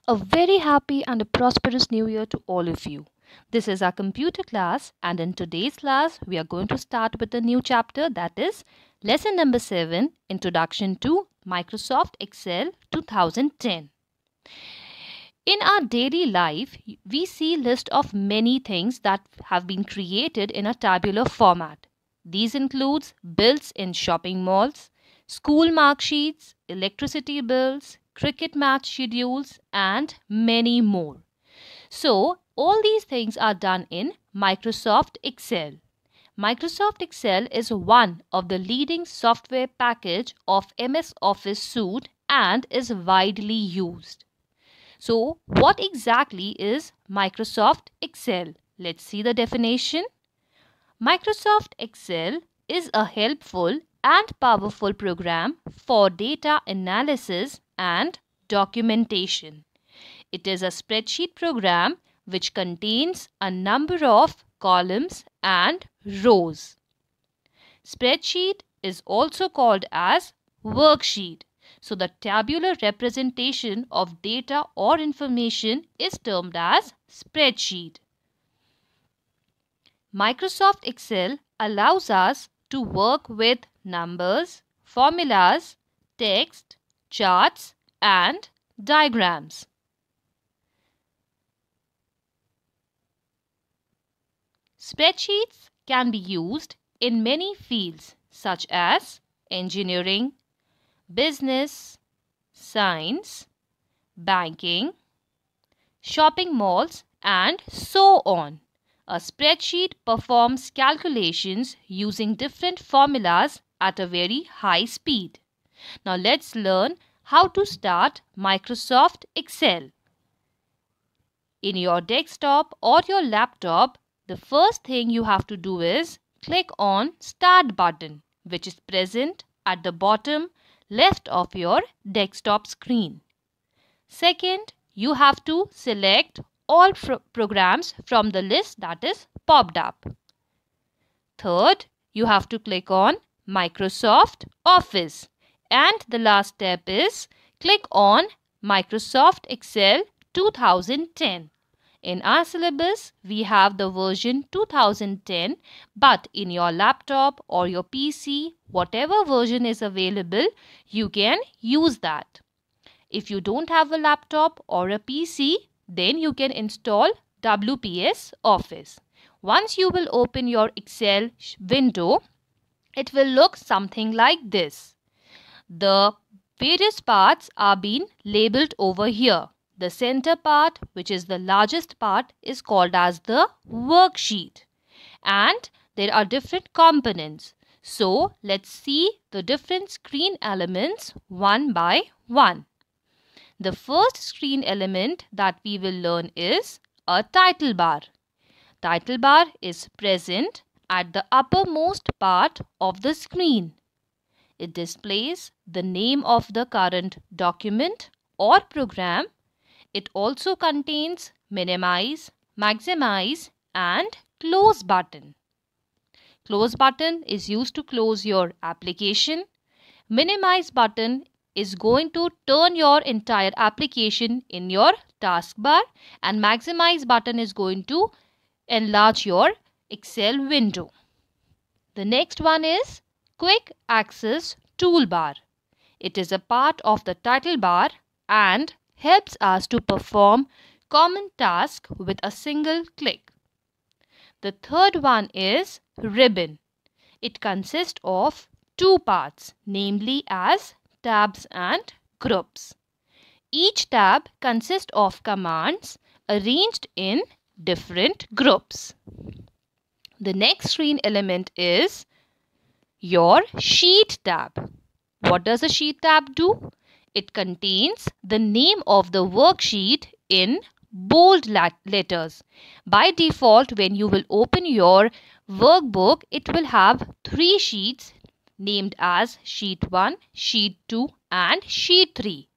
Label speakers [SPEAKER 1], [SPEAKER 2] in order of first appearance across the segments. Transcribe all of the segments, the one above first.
[SPEAKER 1] A very happy and a prosperous new year to all of you. This is our computer class, and in today's class, we are going to start with a new chapter, that is lesson number 7, Introduction to Microsoft Excel 2010. In our daily life, we see list of many things that have been created in a tabular format. These includes bills in shopping malls, school mark sheets, electricity bills, cricket match schedules, and many more. So, all these things are done in Microsoft Excel. Microsoft Excel is one of the leading software package of MS Office suite and is widely used. So, what exactly is Microsoft Excel? Let's see the definition. Microsoft Excel is a helpful and powerful program for data analysis and documentation. It is a spreadsheet program which contains a number of columns and rows. Spreadsheet is also called as worksheet. So the tabular representation of data or information is termed as spreadsheet. Microsoft Excel allows us to work with numbers, formulas, text, charts, and diagrams. Spreadsheets can be used in many fields such as engineering, business, science, banking, shopping malls, and so on. A spreadsheet performs calculations using different formulas at a very high speed. Now let's learn how to start Microsoft Excel. In your desktop or your laptop, the first thing you have to do is click on Start button, which is present at the bottom left of your desktop screen. Second, you have to select all programs from the list that is popped up. Third, you have to click on Microsoft Office. And the last step is click on Microsoft Excel 2010. In our syllabus, we have the version 2010, but in your laptop or your PC, whatever version is available, you can use that. If you don't have a laptop or a PC, then you can install WPS Office. Once you will open your Excel window, it will look something like this. The various parts are being labeled over here. The center part, which is the largest part, is called as the worksheet. And there are different components. So, let's see the different screen elements one by one. The first screen element that we will learn is a title bar. Title bar is present at the uppermost part of the screen. It displays the name of the current document or program. It also contains minimize, maximize, and close button. Close button is used to close your application. Minimize button is going to turn your entire application in your taskbar, and maximize button is going to enlarge your Excel window. The next one is quick access toolbar. It is a part of the title bar and helps us to perform common tasks with a single click. The third one is ribbon. It consists of two parts, namely as tabs and groups. Each tab consists of commands arranged in different groups. The next screen element is your sheet tab. What does a sheet tab do? It contains the name of the worksheet in bold letters. By default, when you will open your workbook, it will have 3 sheets named as Sheet 1, Sheet 2 and Sheet 3,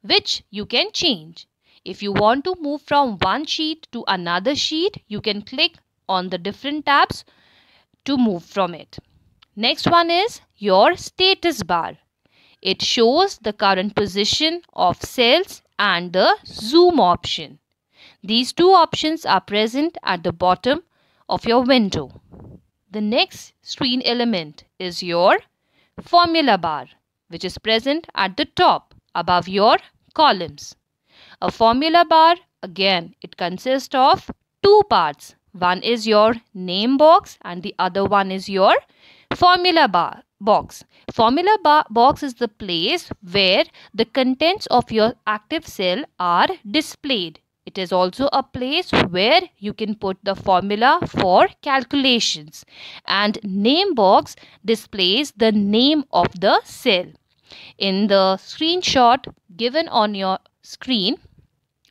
[SPEAKER 1] which you can change. If you want to move from one sheet to another sheet, you can click on the different tabs to move from it. Next one is your status bar. It shows the current position of cells and the zoom option. These two options are present at the bottom of your window. The next screen element is your formula bar, which is present at the top above your columns. A formula bar, again, it consists of two parts. One is your name box and the other one is your formula bar box. Formula bar box is the place where the contents of your active cell are displayed. It is also a place where you can put the formula for calculations, and name box displays the name of the cell. In the screenshot given on your screen,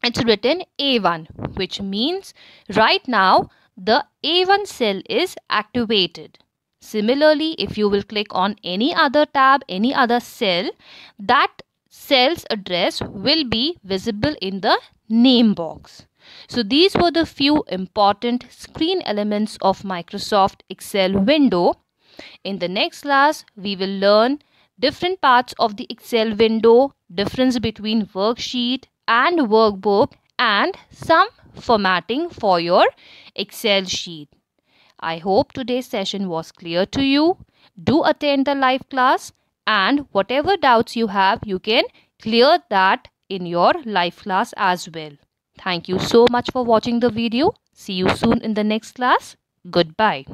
[SPEAKER 1] it's written A1, which means right now the A1 cell is activated. Similarly, if you will click on any other tab, any other cell, that cell's address will be visible in the name box. So these were the few important screen elements of Microsoft Excel window. In the next class, we will learn different parts of the Excel window, difference between worksheet and workbook, and some formatting for your Excel sheet. I hope today's session was clear to you. Do attend the live class, and whatever doubts you have, you can clear that in your live class as well. Thank you so much for watching the video. See you soon in the next class. Goodbye.